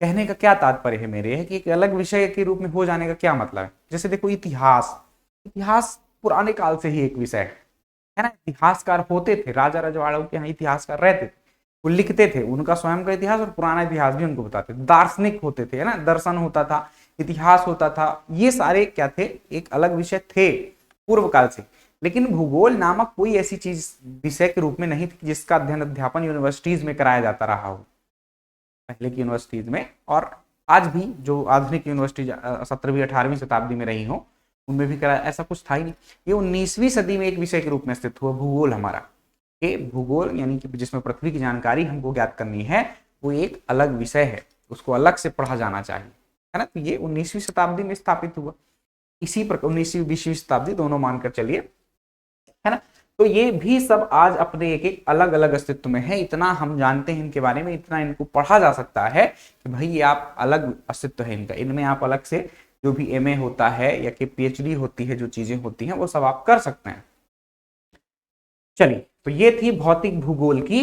A: कहने का क्या तात्पर्य है मेरे, है कि एक अलग विषय के रूप में हो जाने का क्या मतलब है। जैसे देखो इतिहास, इतिहास पुराने काल से ही एक विषय है ना। इतिहासकार होते थे, राजा रजवाड़ों के यहाँ इतिहासकार रहते थे, वो लिखते थे उनका स्वयं का इतिहास और पुराना इतिहास भी उनको बताते थे। दार्शनिक होते थे, है ना, दर्शन होता था, इतिहास होता था, ये सारे क्या थे, एक अलग विषय थे पूर्व काल से। लेकिन भूगोल नामक कोई ऐसी चीज विषय के रूप में नहीं थी जिसका अध्ययन अध्यापन यूनिवर्सिटीज में कराया जाता रहा हो, पहले की यूनिवर्सिटीज में। और आज भी जो आधुनिक यूनिवर्सिटी 17वीं 18वीं शताब्दी में रही हो उनमें भी कराया, ऐसा कुछ था ही नहीं। ये 19वीं सदी में एक विषय के रूप में स्थित हुआ भूगोल हमारा। ये भूगोल यानी कि जिसमें पृथ्वी की जानकारी हमको ज्ञात करनी है, वो एक अलग विषय है, उसको अलग से पढ़ा जाना चाहिए, है ना। तो ये 19वीं शताब्दी में स्थापित हुआ, इसी प्रकार 19वीं 20वीं शताब्दी दोनों मानकर चलिए, है ना। तो ये भी सब आज अपने एक एक अलग अलग अस्तित्व में है। इतना हम जानते हैं इनके बारे में, इतना इनको पढ़ा जा सकता है कि भाई ये आप अलग अस्तित्व है इनका, इनमें आप अलग से जो भी एमए होता है या कि पीएचडी होती है, जो चीजें होती हैं वो सब आप कर सकते हैं। चलिए, तो ये थी भौतिक भूगोल की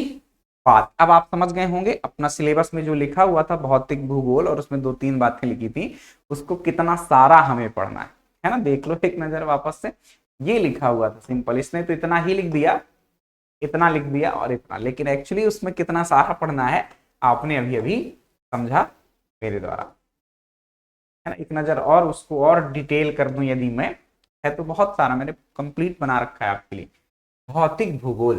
A: बात। अब आप समझ गए होंगे अपना सिलेबस में जो लिखा हुआ था भौतिक भूगोल और उसमें 2-3 बातें लिखी थी, उसको कितना सारा हमें पढ़ना है ना। देख लो एक नजर वापस से, ये लिखा हुआ था सिंपल, इसने तो इतना ही लिख दिया, इतना लिख दिया और इतना, लेकिन एक्चुअली उसमें कितना सारा पढ़ना है आपने अभी अभी समझा मेरे द्वारा, है ना। एक नजर और उसको और डिटेल कर दूं यदि मैं, है तो बहुत सारा मैंने कंप्लीट बना रखा है आपके लिए भौतिक भूगोल,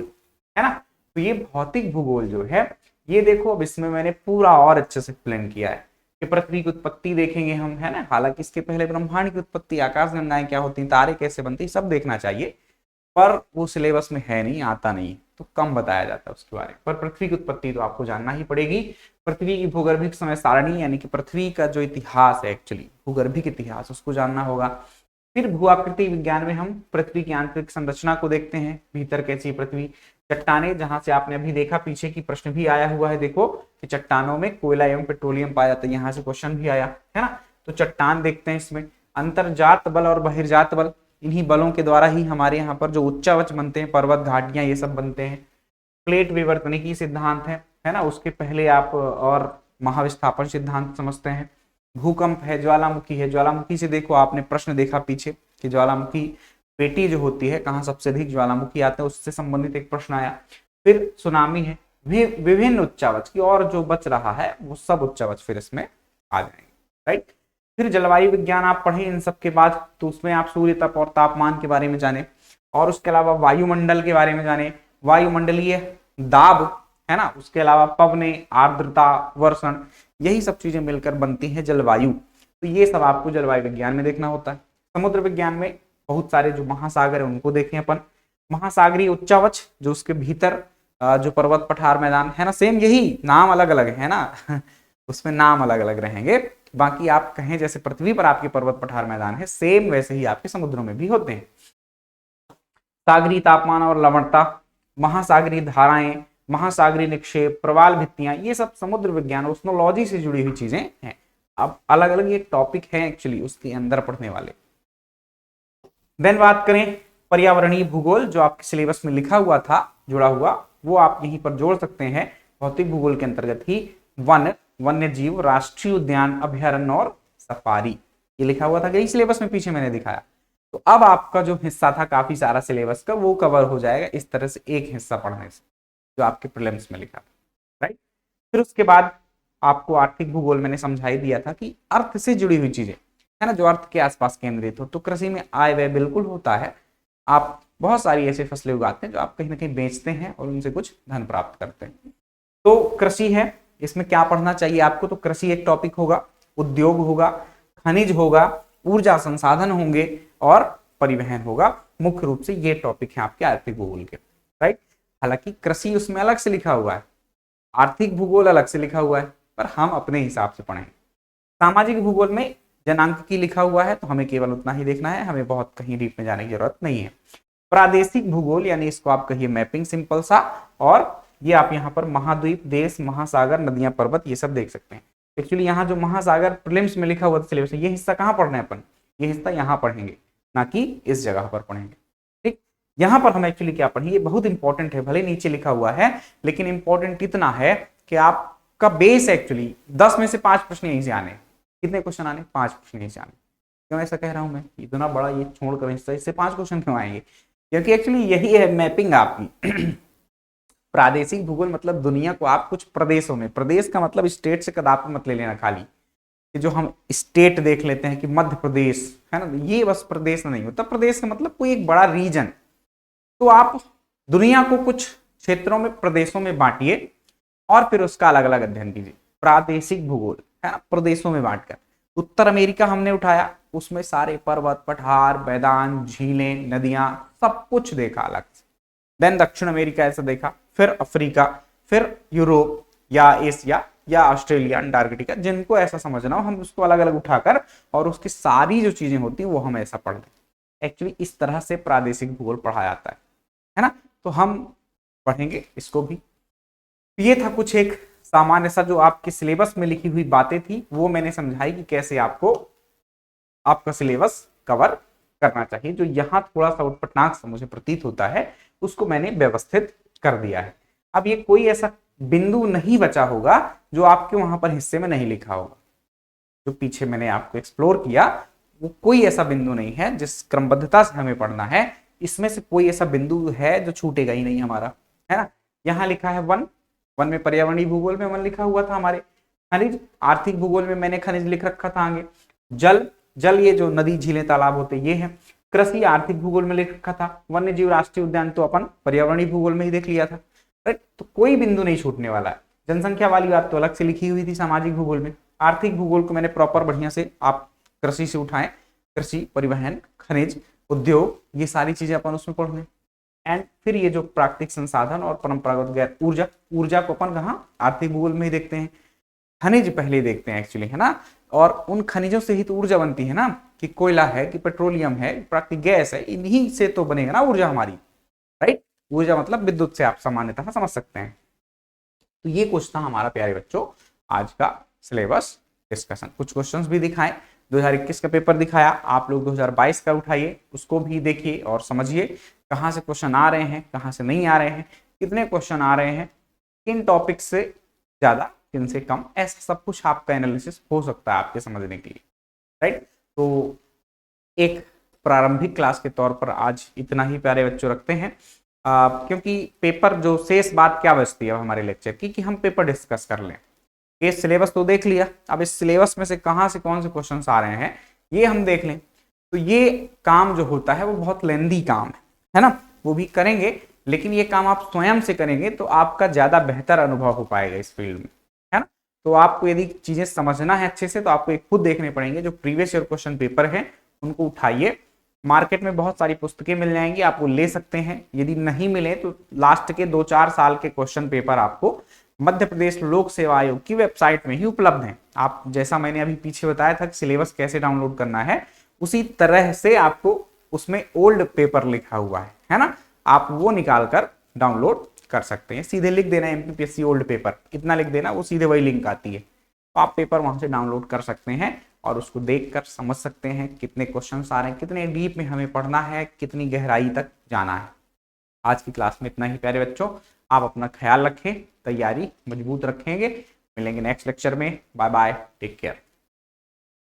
A: है ना। तो ये भौतिक भूगोल जो है, ये देखो अब इसमें मैंने पूरा और अच्छे से प्लान किया है कि पृथ्वी की उत्पत्ति देखेंगे हम, है ना। हालांकि इसके पहले ब्रह्मांड की उत्पत्ति, आकाशगंगाएं क्या होती हैं, तारे कैसे बनती, सब देखना चाहिए, पर वो सिलेबस में है नहीं, आता नहीं, तो कम बताया जाता है उसके बारे में। पर पृथ्वी की उत्पत्ति तो आपको जानना ही पड़ेगी। पृथ्वी की भूगर्भिक समय सारणी यानी कि पृथ्वी का जो इतिहास है, एक्चुअली भूगर्भिक इतिहास, उसको जानना होगा। फिर भू आकृति विज्ञान में हम पृथ्वी की आंतरिक संरचना को देखते हैं, भीतर कैसी है पृथ्वी। चट्टाने, जहां से आपने अभी देखा पीछे की प्रश्न भी आया हुआ है, देखो कि चट्टानों में कोयला एवं पेट्रोलियम पाया जाता है, यहाँ से क्वेश्चन भी आया है ना। तो चट्टान देखते हैं इसमें। अंतरजात बल और बहिर्जात बल, इन्हीं बलों के द्वारा ही हमारे यहाँ पर जो उच्चावच बनते हैं, पर्वत घाटियां ये सब बनते हैं। प्लेट विवर्तनिकी सिद्धांत है, है ना, उसके पहले आप और महाविस्थापन सिद्धांत समझते हैं। भूकंप है, ज्वालामुखी है, ज्वालामुखी से देखो आपने प्रश्न देखा पीछे कि ज्वालामुखी पेटी जो होती है कहाँ सबसे अधिक ज्वालामुखी आते हैं, उससे संबंधित एक प्रश्न आया। फिर सुनामी है, विभिन्न उच्चावच की, और जो बच रहा है वो सब उच्चावच फिर इसमें आ जाएंगे, राइट। फिर जलवायु विज्ञान आप पढ़े इन सब के बाद, तो उसमें आप सूर्य तप और तापमान के बारे में जाने, और उसके अलावा वायुमंडल के बारे में जाने, वायुमंडलीय दाब, है ना, उसके अलावा पवने, आर्द्रता, वर्षण, यही सब चीजें मिलकर बनती हैं जलवायु। तो ये सब आपको जलवायु विज्ञान में देखना होता है। समुद्र विज्ञान में बहुत सारे जो महासागर है उनको देखें अपन। महासागरीय उच्चावच, जो उसके भीतर जो पर्वत पठार मैदान है ना, सेम यही नाम अलग अलग है ना उसमें नाम अलग अलग रहेंगे। बाकी आप कहें जैसे पृथ्वी पर आपके पर्वत पठार मैदान है, सेम वैसे ही आपके समुद्रों में भी होते हैं। सागरीय तापमान और लवणता, महासागरीय धाराएं, महासागरीय निक्षेप, प्रवाल भित्तियां, ये सब समुद्र विज्ञान ओशनोलॉजी से जुड़ी हुई चीजें हैं। अब अलग अलग ये टॉपिक हैं एक्चुअली उसके अंदर पढ़ने वाले। देन बात करें पर्यावरणीय भूगोल, जो आपके सिलेबस में लिखा हुआ था जुड़ा हुआ, वो आप यहीं पर जोड़ सकते हैं। भौतिक भूगोल के अंतर्गत ही वन, वन्य जीव, राष्ट्रीय उद्यान, अभ्यारण्य और सफारी, ये लिखा हुआ था, यही सिलेबस में पीछे मैंने दिखाया। तो अब आपका जो हिस्सा था काफी सारा सिलेबस का, वो कवर हो जाएगा इस तरह से एक हिस्सा पढ़ने से, जो आपके प्रीलिम्स में लिखा था, राइट। फिर उसके बाद आपको आर्थिक भूगोल मैंने समझा ही दिया था कि अर्थ से जुड़ी हुई चीजें, है ना, जो अर्थ के आसपास केंद्रित हो। तो कृषि में आय व्यय बिल्कुल होता है, आप बहुत सारी ऐसी फसलें उगाते हैं जो आप कहीं ना कहीं बेचते हैं और उनसे कुछ धन प्राप्त करते हैं। तो कृषि है, इसमें क्या पढ़ना चाहिए आपको, तो कृषि एक टॉपिक होगा, उद्योग होगा, खनिज होगा, ऊर्जा संसाधन होंगे और परिवहन होगा। मुख्य रूप से ये टॉपिक है आपके आर्थिक भूगोल के, राइट। हालांकि कृषि उसमें अलग से लिखा हुआ है, आर्थिक भूगोल अलग से लिखा हुआ है, पर हम अपने हिसाब से पढ़ेंगे। सामाजिक भूगोल में जनांक लिखा हुआ है, तो हमें केवल उतना ही देखना है, हमें बहुत कहीं डीप में जाने की जरूरत नहीं है। प्रादेशिक भूगोल यानी इसको आप कहिए मैपिंग, सिंपल सा, और ये आप यहाँ पर महाद्वीप, देश, महासागर, नदियां, पर्वत, ये सब देख सकते हैं। एक्चुअली यहाँ जो महासागर प्रीलिम्स में लिखा हुआ था सिलेबस में, ये हिस्सा कहाँ पढ़ना है अपन, ये हिस्सा यहाँ पढ़ेंगे, ना कि इस जगह पर पढ़ेंगे, ठीक। यहाँ पर हम एक्चुअली क्या पढ़ेंगे, बहुत इंपॉर्टेंट है, भले नीचे लिखा हुआ है लेकिन इंपॉर्टेंट इतना है कि आपका बेस एक्चुअली 10 में से 5 प्रश्न यहीं से आने। कितने क्वेश्चन आने, 5 प्रश्न यहीं से आने। क्यों ऐसा कह रहा हूं मैं, इतना बड़ा ये छोड़कर हिस्सा, इससे 5 क्वेश्चन क्यों आएंगे, क्योंकि एक्चुअली यही है मैपिंग आपकी प्रादेशिक भूगोल मतलब दुनिया को आप कुछ प्रदेशों में, प्रदेश का मतलब स्टेट से कदापि मत ले लेना खाली, कि जो हम स्टेट देख लेते हैं कि मध्य प्रदेश है ना, ये बस प्रदेश नहीं होता। प्रदेश का मतलब कोई एक बड़ा रीजन। तो आप दुनिया को कुछ क्षेत्रों में, प्रदेशों में बांटिए और फिर उसका अलग अलग अध्ययन कीजिए। प्रादेशिक भूगोल है ना, प्रदेशों में बांटकर। उत्तर अमेरिका हमने उठाया, उसमें सारे पर्वत, पठार, मैदान, झीलें, नदियां, सब कुछ देखा अलग से। देन दक्षिण अमेरिका ऐसा देखा, फिर अफ्रीका, फिर यूरोप या एशिया या ऑस्ट्रेलिया, अंटार्कटिका, जिनको ऐसा समझना हो हम उसको अलग अलग उठाकर और उसकी सारी जो चीजें होती हैं वो हम ऐसा पढ़ लें। एक्चुअली इस तरह से प्रादेशिक भूगोल पढ़ा जाता है ना। तो हम पढ़ेंगे इसको भी। ये था कुछ एक सामान्य सा जो आपके सिलेबस में लिखी हुई बातें थी, वो मैंने समझाई कि कैसे आपको आपका सिलेबस कवर करना चाहिए। जो यहाँ थोड़ा सा उटपटांग सा मुझे प्रतीत होता है उसको मैंने व्यवस्थित कर दिया है। अब ये कोई ऐसा बिंदु नहीं बचा होगा जो आपके वहां पर हिस्से में नहीं लिखा होगा। जो पीछे मैंने आपको एक्सप्लोर किया वो कोई ऐसा बिंदु नहीं है, जिस क्रमबद्धता से हमें पढ़ना है इसमें से कोई ऐसा बिंदु है जो छूटेगा ही नहीं हमारा, है ना। यहाँ लिखा है वन, वन में पर्यावरणीय भूगोल में वन लिखा हुआ था हमारे। खनिज, आर्थिक भूगोल में मैंने खनिज लिख रखा था आगे। जल, जल ये जो नदी, झीलें, तालाब होते ये है। कृषि आर्थिक भूगोल में लिख रखा था। वन्य जीव, राष्ट्रीय उद्यान तो अपन पर्यावरणीय भूगोल में ही देख लिया था, राइट। तो कोई बिंदु नहीं छूटने वाला है। जनसंख्या वाली बात तो अलग से लिखी हुई थी सामाजिक भूगोल में। आर्थिक भूगोल को मैंने प्रॉपर बढ़िया से आप कृषि से उठाएं, कृषि, परिवहन, खनिज, उद्योग, ये सारी चीजें अपन उसमें पढ़ लें। एंड फिर ये जो प्राकृतिक संसाधन और परंपरागत गैर ऊर्जा, ऊर्जा को अपन कहाँ आर्थिक भूगोल में ही देखते हैं। खनिज पहले देखते हैं एक्चुअली, है ना। और उन खनिजों से ही तो ऊर्जा बनती है ना, कि कोयला है, कि पेट्रोलियम है, प्राकृतिक गैस है, इन्हीं से तो बनेगा ना ऊर्जा हमारी, राइट। ऊर्जा मतलब विद्युत से आप सामान्यतः समझ सकते हैं। तो ये कुछ था हमारा प्यारे बच्चों आज का सिलेबस डिस्कशन। कुछ क्वेश्चंस भी दिखाएं, 2021 का पेपर दिखाया, आप लोग 2022 का उठाइए, उसको भी देखिए और समझिए कहाँ से क्वेश्चन आ रहे हैं, कहाँ से नहीं आ रहे हैं, कितने क्वेश्चन आ रहे हैं, किन टॉपिक से ज्यादा, किन से कम, ऐसा सब कुछ आपका एनालिसिस हो सकता है आपके समझने के लिए, राइट। तो एक प्रारंभिक क्लास के तौर पर आज इतना ही प्यारे बच्चों रखते हैं, क्योंकि पेपर जो शेष बात क्या बचती है हमारे लेक्चर की, कि हम पेपर डिस्कस कर लें। ये सिलेबस तो देख लिया, अब इस सिलेबस में से कहाँ से कौन से क्वेश्चंस आ रहे हैं ये हम देख लें। तो ये काम जो होता है वो बहुत लेंदी काम है ना, वो भी करेंगे, लेकिन ये काम आप स्वयं से करेंगे तो आपका ज्यादा बेहतर अनुभव हो पाएगा इस फील्ड में, है ना। तो आपको यदि चीजें समझना है अच्छे से तो आपको एक खुद देखने पड़ेंगे, जो प्रीवियस ईयर क्वेश्चन पेपर है उनको उठाइए। मार्केट में बहुत सारी पुस्तकें मिल जाएंगी, आपको ले सकते हैं। यदि नहीं मिले तो लास्ट के 2-4 साल के क्वेश्चन पेपर आपको मध्य प्रदेश लोक सेवा आयोग की वेबसाइट में ही उपलब्ध हैं। आप जैसा मैंने अभी पीछे बताया था कि सिलेबस कैसे डाउनलोड करना है, उसी तरह से आपको उसमें ओल्ड पेपर लिखा हुआ है ना, आप वो निकाल कर डाउनलोड कर सकते हैं। सीधे लिख देना एमपीपीएससी ओल्ड पेपर, इतना लिख देना, वो सीधे वही लिंक आती है, तो आप पेपर वहां से डाउनलोड कर सकते हैं और उसको देखकर समझ सकते हैं कितने क्वेश्चंस आ रहे हैं, कितने डीप में हमें पढ़ना है, कितनी गहराई तक जाना है। आज की क्लास में इतना ही प्यारे बच्चों, आप अपना ख्याल रखें, तैयारी मजबूत रखेंगे। मिलेंगे नेक्स्ट लेक्चर में, बाय बाय, टेक केयर।